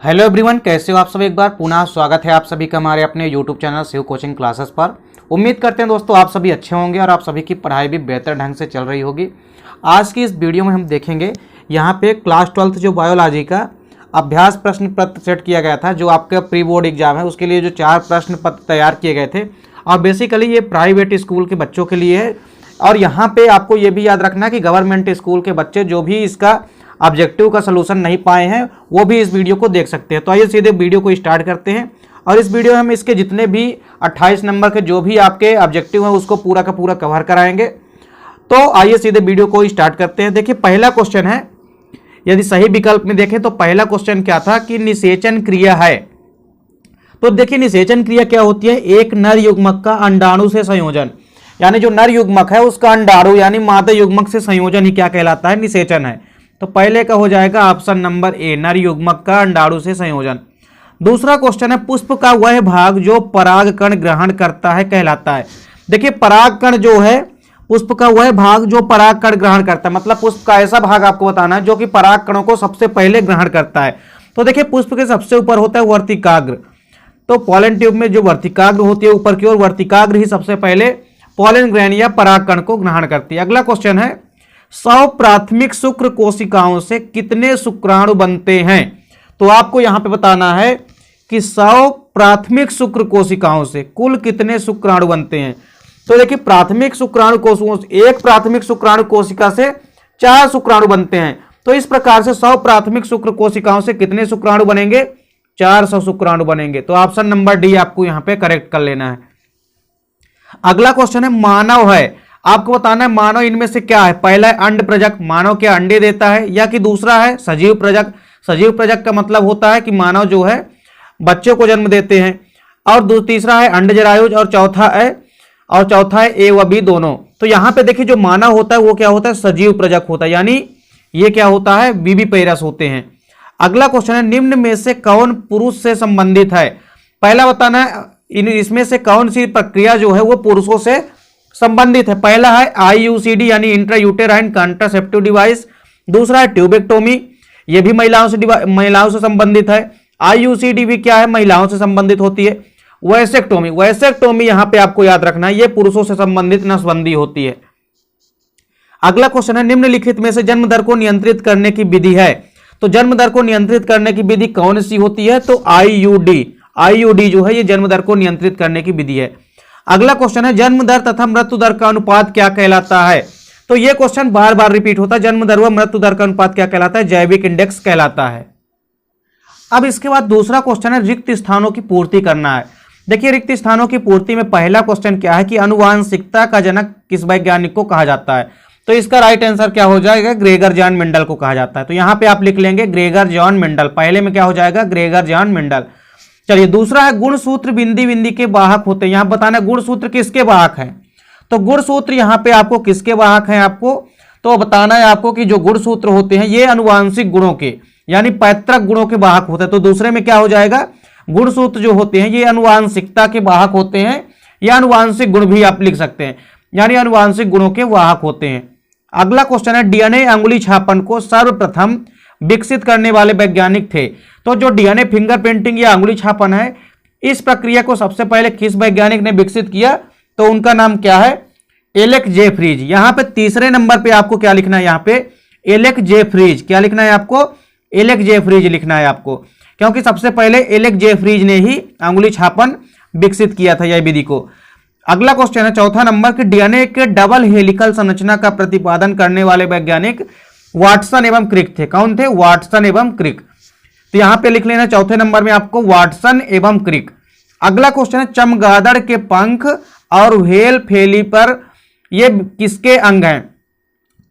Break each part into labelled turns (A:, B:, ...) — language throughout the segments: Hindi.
A: हेलो एवरीवन, कैसे हो आप सब। एक बार पुनः स्वागत है आप सभी का हमारे अपने YouTube channel Shiv coaching classes पर। उम्मीद करते हैं दोस्तों आप सभी अच्छे होंगे और आप सभी की पढ़ाई भी बेहतर ढंग से चल रही होगी। आज की इस वीडियो में हम देखेंगे यहाँ पे क्लास 12th जो बायोलॉजी का अभ्यास प्रश्न पत्र सेट किया गया था, जो आपका प्री बोर्ड एग्जाम है उसके लिए जो 4 प्रश्न पत्र तैयार किए गए थे और बेसिकली ये प्राइवेट स्कूल के बच्चों के लिए है। और यहाँ पे आपको ये भी याद रखना है कि गवर्नमेंट स्कूल के बच्चे जो भी इसका ऑब्जेक्टिव का सलूशन नहीं पाए हैं वो भी इस वीडियो को देख सकते हैं। तो आइए सीधे वीडियो को स्टार्ट करते हैं और इस वीडियो में हम इसके जितने भी 28 नंबर के जो भी आपके ऑब्जेक्टिव हैं उसको पूरा का पूरा कवर कराएंगे। तो आइए सीधे वीडियो को स्टार्ट करते हैं। देखिए पहला क्वेश्चन है, यदि सही विकल्प में देखें तो पहला क्वेश्चन क्या था कि निषेचन क्रिया है। तो देखिए निषेचन क्रिया क्या होती है, एक नर युग्मक का अंडाणु से संयोजन, यानी जो नर युग्मक है उसका अंडाणु यानी मादा युग्मक से संयोजन ही क्या कहलाता है, निषेचन है। तो पहले का हो जाएगा ऑप्शन नंबर ए, नर युग्मक का अंडाणु से संयोजन। दूसरा क्वेश्चन है, पुष्प का वह भाग जो परागकण ग्रहण करता है कहलाता है। देखिए परागकण जो है, पुष्प का वह भाग जो परागकण ग्रहण करता है, मतलब पुष्प का ऐसा भाग आपको बताना है जो कि परागकणों को सबसे पहले ग्रहण करता है। तो देखिए पुष्प के सबसे ऊपर होता है वर्तिकाग्र। तो पॉलन ट्यूब में जो वर्तिकाग्र होती है ऊपर की ओर, वर्तिकाग्र ही सबसे पहले पॉलन ग्रहण या परागकण को ग्रहण करती है। अगला क्वेश्चन है, 100 प्राथमिक शुक्र कोशिकाओं से कितने शुक्राणु बनते हैं। तो आपको यहां पे बताना है कि 100 प्राथमिक शुक्र कोशिकाओं से कुल कितने शुक्राणु बनते हैं। तो देखिए प्राथमिक शुक्राणु कोशिकाओं से, एक प्राथमिक शुक्राणु कोशिका से 4 शुक्राणु बनते हैं। तो इस प्रकार से 100 प्राथमिक शुक्र कोशिकाओं से कितने शुक्राणु बनेंगे, 400 शुक्राणु बनेंगे। तो ऑप्शन नंबर डी आपको यहां पे करेक्ट कर लेना है। अगला क्वेश्चन है, मानव है, आपको बताना है मानव इनमें से क्या है। पहला है अंड प्रजक, मानव क्या अंडे देता है, या कि दूसरा है सजीव प्रजक। सजीव प्रजक का मतलब होता है कि मानव जो है बच्चों को जन्म देते हैं। और तीसरा है अंड जरायुज और चौथा है ए व बी दोनों। तो यहां पे देखिए जो मानव होता है वो क्या होता है, सजीव प्रजक होता है, यानी ये क्या होता है, बीबी पेरस होते हैं। अगला क्वेश्चन है, निम्न में से कौन पुरुष से संबंधित है। पहला बताना है इसमें से कौन सी प्रक्रिया जो है वो पुरुषों से संबंधित है। पहला है आईयूसीडी यानी इंट्रायूटेराइन कॉन्ट्रासेप्टिव डिवाइस। दूसरा है ट्यूबेक्टोमी, ये भी महिलाओं से संबंधित है। आईयूसीडी भी क्या है, महिलाओं से संबंधित होती है। वैसेक्टोमी यहां पे आपको याद रखना है ये पुरुषों से संबंधित नसबंदी होती है। अगला क्वेश्चन है, निम्नलिखित में से जन्म दर को नियंत्रित करने की विधि है। तो जन्म दर को नियंत्रित करने की विधि कौन सी होती है, तो आईयूडी जो है ये जन्म दर को नियंत्रित करने की विधि है। अगला क्वेश्चन है, जन्म दर तथा मृत्यु दर का अनुपात क्या कहलाता है। तो यह क्वेश्चन बार बार रिपीट होता है, जन्म दर व मृत्यु दर का अनुपात क्या कहलाता है, जैविक इंडेक्स कहलाता है। अब इसके बाद दूसरा क्वेश्चन है, रिक्त स्थानों की पूर्ति करना है। देखिए रिक्त स्थानों की पूर्ति में पहला क्वेश्चन क्या है कि अनुवांशिकता का जनक किस वैज्ञानिक को कहा जाता है। तो इसका राइट आंसर क्या हो जाएगा, ग्रेगर जॉन मेंडल को कहा जाता है। तो यहां पर आप लिख लेंगे ग्रेगर जॉन मेंडल, पहले में क्या हो जाएगा, ग्रेगर जॉन मेंडल। चलिए दूसरा है, गुणसूत्र बिंदी बिंदी के वाहक होते हैं। यहां बताना गुणसूत्र किसके वाहक हैं। तो गुणसूत्र यहां पे आपको किसके वाहक हैं, आपको तो बताना है आपको कि जो गुणसूत्र होते हैं ये अनुवांशिक गुणों के यानी पैतृक गुणों के वाहक होते हैं। तो दूसरे में क्या हो जाएगा, गुणसूत्र जो होते हैं ये अनुवांशिकता के वाहक होते हैं, या अनुवांशिक गुण भी आप लिख सकते हैं, यानी अनुवांशिक गुणों के वाहक होते हैं। अगला क्वेश्चन है, डीएनए अंगुली छापन को सर्वप्रथम विकसित करने वाले वैज्ञानिक थे। तो जो डीएनए फिंगरप्रिंटिंग या अंगुली छापन है इस प्रक्रिया को सबसे पहले किस वैज्ञानिक ने विकसित किया, तो उनका नाम क्या है, एलेक जेफ्रीज। यहां पे तीसरे नंबर पे आपको क्या लिखना है, यहां पे एलेक जेफ्रीज, क्या लिखना है आपको, एलेक जेफ्रीज लिखना है आपको, क्योंकि सबसे पहले एलेक जेफ्रीज ने ही अंगुली छापन विकसित किया था यह विधि को। अगला क्वेश्चन है चौथा नंबर के, डीएनए के डबल हेलिकल संरचना का प्रतिपादन करने वाले वैज्ञानिक वाटसन एवं क्रिक थे। कौन थे, वाटसन एवं क्रिक। तो यहां पे लिख लेना चौथे नंबर में आपको वाटसन एवं क्रिक। अगला क्वेश्चन है, चमगादड़ के पंख और व्हेल फेली पर ये किसके अंग हैं।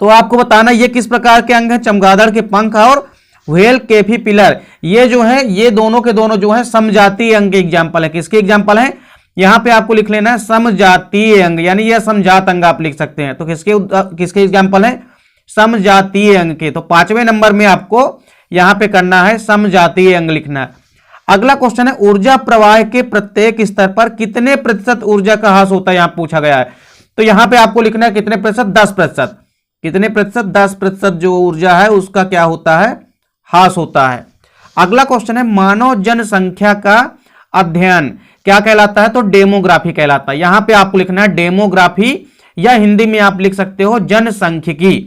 A: तो आपको बताना ये किस प्रकार के अंग हैं, चमगादड़ के पंख और व्हेल कैफिपिलर ये जो है ये दोनों के दोनों जो है समजातीय अंग के एग्जाम्पल है। किसके एग्जाम्पल है, यहां पे आपको लिख लेना है समजातीय अंग, यानी यह समजात अंग आप लिख सकते हैं। तो किसके एग्जाम्पल है, समजातीय अंग के। तो 5वें नंबर में आपको यहां पे करना है समजातीय अंग लिखना है। अगला क्वेश्चन है, ऊर्जा प्रवाह के प्रत्येक स्तर पर कितने प्रतिशत ऊर्जा का ह्रास होता है, यहां पूछा गया है। तो यहां पे आपको लिखना है कितने प्रतिशत, 10%। कितने प्रतिशत, 10% जो ऊर्जा है उसका क्या होता है, ह्रास होता है। अगला क्वेश्चन है मानव जनसंख्या का अध्ययन क्या कहलाता है? तो डेमोग्राफी कहलाता है। यहां पे आपको लिखना है डेमोग्राफी, या हिंदी में आप लिख सकते हो जनसांख्यिकी।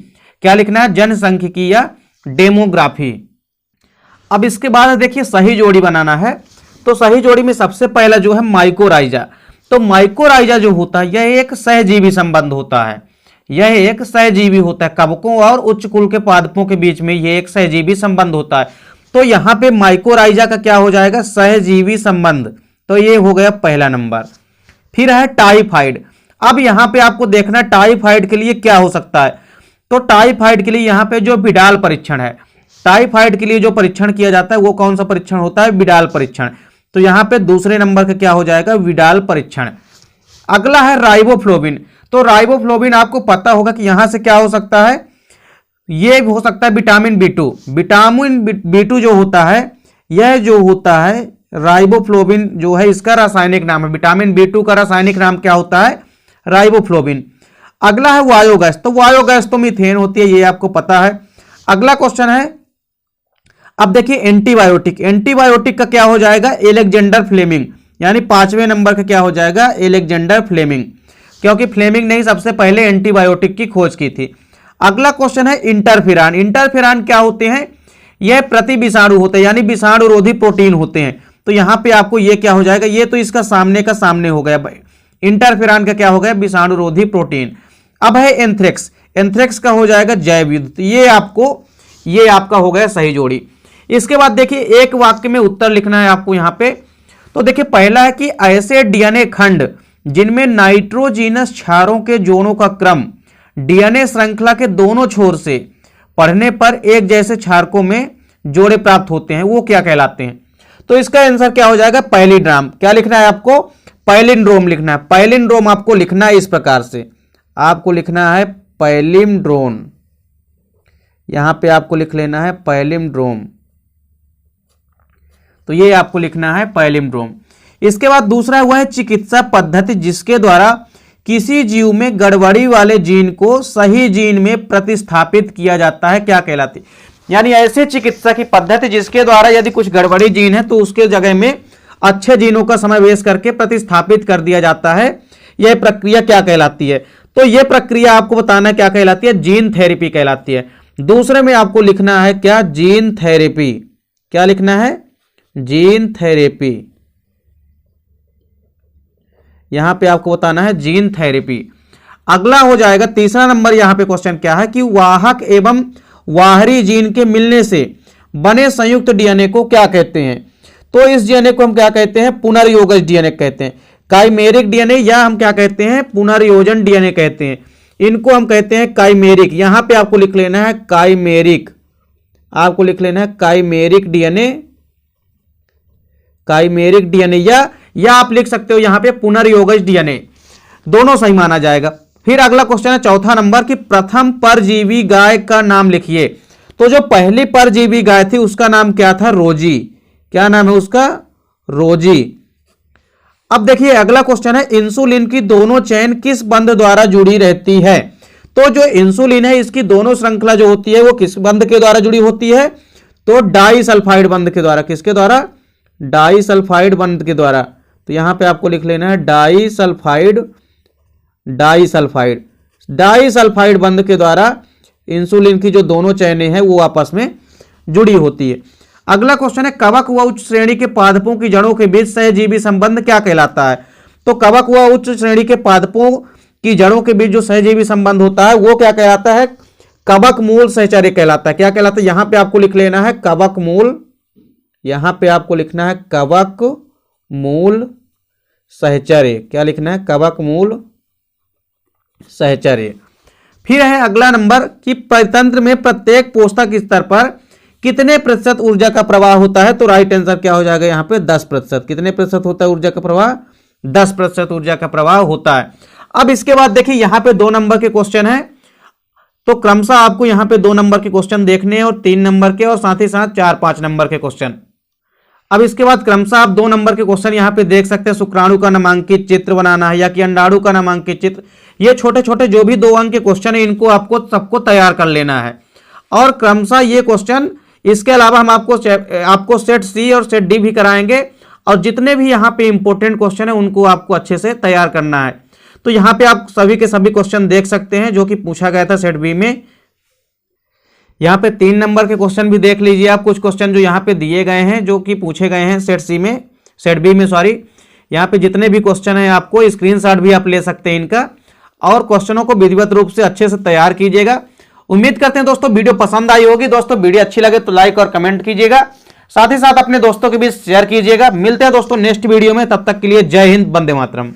A: क्या लिखना है? जनसांख्यिकी या डेमोग्राफी। अब इसके बाद देखिए सही जोड़ी बनाना है। तो सही जोड़ी में सबसे पहला जो है माइकोराइजा। तो माइकोराइजा जो होता है यह एक सहजीवी संबंध होता है। यह एक सहजीवी होता है, कवकों और उच्च कुल के पादपों के बीच में यह एक सहजीवी संबंध होता है। तो यहां पे माइकोराइजा का क्या हो जाएगा? सहजीवी संबंध। तो ये हो गया पहला नंबर। फिर है टाइफाइड। अब यहां पे आपको देखना टाइफाइड के लिए क्या हो सकता है। तो टाइफाइड के लिए यहां पे जो विडाल परीक्षण है, टाइफाइड के लिए जो परीक्षण किया जाता है वो कौन सा परीक्षण होता है? विडाल परीक्षण। तो यहां पे दूसरे नंबर का क्या हो जाएगा? विडाल परीक्षण। अगला है राइबोफ्लोविन। तो राइबोफ्लोविन आपको पता होगा कि यहां से क्या हो सकता है? ये हो सकता है विटामिन बी2। विटामिन बी2 जो होता है, यह जो होता है राइबोफ्लोविन जो है, इसका रासायनिक नाम है। विटामिन बी2 का रासायनिक नाम क्या होता है? राइबोफ्लोविन। अगला है बायोगैस। तो बायोगैस तो मीथेन होती है, ये आपको पता है। अगला क्वेश्चन है, अब देखिए एंटीबायोटिक। एंटीबायोटिक का क्या हो जाएगा? Alexander Fleming. यानी 5वें नंबर का क्या हो जाएगा? एलेक्जेंडर फ्लेमिंग, क्योंकि फ्लेमिंग ने ही सबसे पहले एंटीबायोटिक की खोज की थी। अगला क्वेश्चन है इंटरफेरान। इंटरफेरान क्या होते हैं? यह प्रतिविषाणु होते हैं, यानी विषाणु रोधी प्रोटीन होते हैं। तो यहां पे आपको यह क्या हो जाएगा? ये तो इसका सामने का सामने हो गया। इंटरफेरान का क्या हो गया? विषाणु रोधी प्रोटीन। अब है एंथ्रेक्स। एंथ्रेक्स का हो जाएगा जैव युद्ध। ये आपका हो गया सही जोड़ी। इसके बाद देखिए एक वाक्य में उत्तर लिखना है आपको यहां पे। तो देखिए पहला है कि ऐसे डीएनए खंड जिनमें नाइट्रोजीनस क्षारों के जोड़ों का क्रम डीएनए श्रृंखला के दोनों छोर से पढ़ने पर एक जैसे क्षारकों में जोड़े प्राप्त होते हैं, वो क्या कहलाते हैं? तो इसका आंसर क्या हो जाएगा? पैलिंड्रोम। क्या लिखना है आपको? पैलिंड्रोम लिखना है। पैलिंड्रोम आपको लिखना है इस प्रकार से, आपको लिखना है पैलिंड्रोम। यहां पे आपको लिख लेना है पैलिंड्रोम। तो ये आपको लिखना है पैलिंड्रोम। इसके बाद दूसरा हुआ है चिकित्सा पद्धति जिसके द्वारा किसी जीव में गड़बड़ी वाले जीन को सही जीन में प्रतिस्थापित किया जाता है, क्या कहलाती है? यानी ऐसे चिकित्सा की पद्धति जिसके द्वारा यदि कुछ गड़बड़ी जीन है तो उसके जगह में अच्छे जीनों का समावेश करके प्रतिस्थापित कर दिया जाता है। यह प्रक्रिया क्या कहलाती है? तो यह प्रक्रिया आपको बताना क्या कहलाती है? जीन थेरेपी कहलाती है। दूसरे में आपको लिखना है क्या? Gene therapy. क्या लिखना है? Gene therapy. यहां पे आपको बताना है जीन थेरेपी। अगला हो जाएगा तीसरा नंबर। यहां पे क्वेश्चन क्या है कि वाहक एवं वाहरी जीन के मिलने से बने संयुक्त डीएनए को क्या कहते हैं? तो इस डीएनए को हम क्या कहते हैं? पुनर्योगज डीएनए कहते हैं। काइमेरिक डीएनए या हम क्या कहते हैं? पुनर्योजन डीएनए कहते हैं। इनको हम कहते हैं काइमेरिक। यहां पे आपको लिख लेना है काइमेरिक। आपको लिख लेना है काइमेरिक डीएनए। काइमेरिक डीएनए या आप लिख सकते हो यहां पे पुनर्योगज डीएनए, दोनों सही माना जाएगा। फिर अगला क्वेश्चन है चौथा नंबर की प्रथम परजीवी गाय का नाम लिखिए। तो जो पहली परजीवी गाय थी उसका नाम क्या था? रोजी। क्या नाम है उसका? रोजी। अब देखिए अगला क्वेश्चन है इंसुलिन की दोनों चेन किस बंध द्वारा जुड़ी रहती है? तो जो इंसुलिन है इसकी दोनों श्रृंखला जो होती है वो किस बंध के द्वारा जुड़ी होती है? तो डाइसल्फाइड बंध के द्वारा। किसके द्वारा? डाइसल्फाइड बंध के द्वारा। तो यहां पे आपको लिख लेना है डाइसल्फाइड। डाइसल्फाइड डाइसल्फाइड बंध के द्वारा इंसुलिन की जो दोनों चेनें हैं वो आपस में जुड़ी होती है। अगला क्वेश्चन है कवक व उच्च श्रेणी के पादपों की जड़ों के बीच सहजीवी संबंध क्या कहलाता है? तो कवक व उच्च श्रेणी के पादपों की जड़ों के बीच जो सहजीवी संबंध होता है वो क्या कहलाता है? कवक मूल सहचर्य कहलाता है। क्या कहलाता है? यहां पे आपको लिख लेना है कवक मूल। यहां पे आपको लिखना है कवक मूल सहचर्य। क्या लिखना है? कवक मूल सहचर्य। फिर है अगला नंबर कि परितंत्र में प्रत्येक पोषक स्तर पर कितने प्रतिशत ऊर्जा का प्रवाह होता है? तो राइट आंसर क्या हो जाएगा यहां पे? 10%। कितने प्रतिशत होता है ऊर्जा का प्रवाह? 10% ऊर्जा का प्रवाह होता है। अब इसके बाद देखिए यहां पे 2 नंबर के क्वेश्चन है, तो क्रमशः आपको यहां पे 2 नंबर के क्वेश्चन देखने हैं और 3 नंबर के और साथ ही साथ 4-5 नंबर के क्वेश्चन। अब इसके बाद क्रमशः आप 2 नंबर के क्वेश्चन यहां पे देख सकते हैं। शुक्राणु का नामांकित चित्र बनाना है या कि अंडाणु का नामांकित चित्र। ये छोटे छोटे जो भी 2 अंक के क्वेश्चन है इनको आपको सबको तैयार कर लेना है और क्रमशः ये क्वेश्चन इसके अलावा हम आपको सेट सी और सेट डी भी कराएंगे, और जितने भी यहाँ पे इंपॉर्टेंट क्वेश्चन है उनको आपको अच्छे से तैयार करना है। तो यहाँ पे आप सभी के सभी क्वेश्चन देख सकते हैं जो कि पूछा गया था सेट बी में। यहाँ पे 3 नंबर के क्वेश्चन भी देख लीजिए आप, कुछ क्वेश्चन जो यहाँ पे दिए गए हैं जो कि पूछे गए हैं सेट बी में सॉरी। यहाँ पे जितने भी क्वेश्चन है आपको स्क्रीनशॉट भी आप ले सकते हैं इनका, और क्वेश्चनों को विधिवत रूप से अच्छे से तैयार कीजिएगा। उम्मीद करते हैं दोस्तों वीडियो पसंद आई होगी। दोस्तों वीडियो अच्छी लगे तो लाइक और कमेंट कीजिएगा, साथ ही साथ अपने दोस्तों के बीच शेयर कीजिएगा। मिलते हैं दोस्तों नेक्स्ट वीडियो में, तब तक के लिए जय हिंद, वंदे मातरम।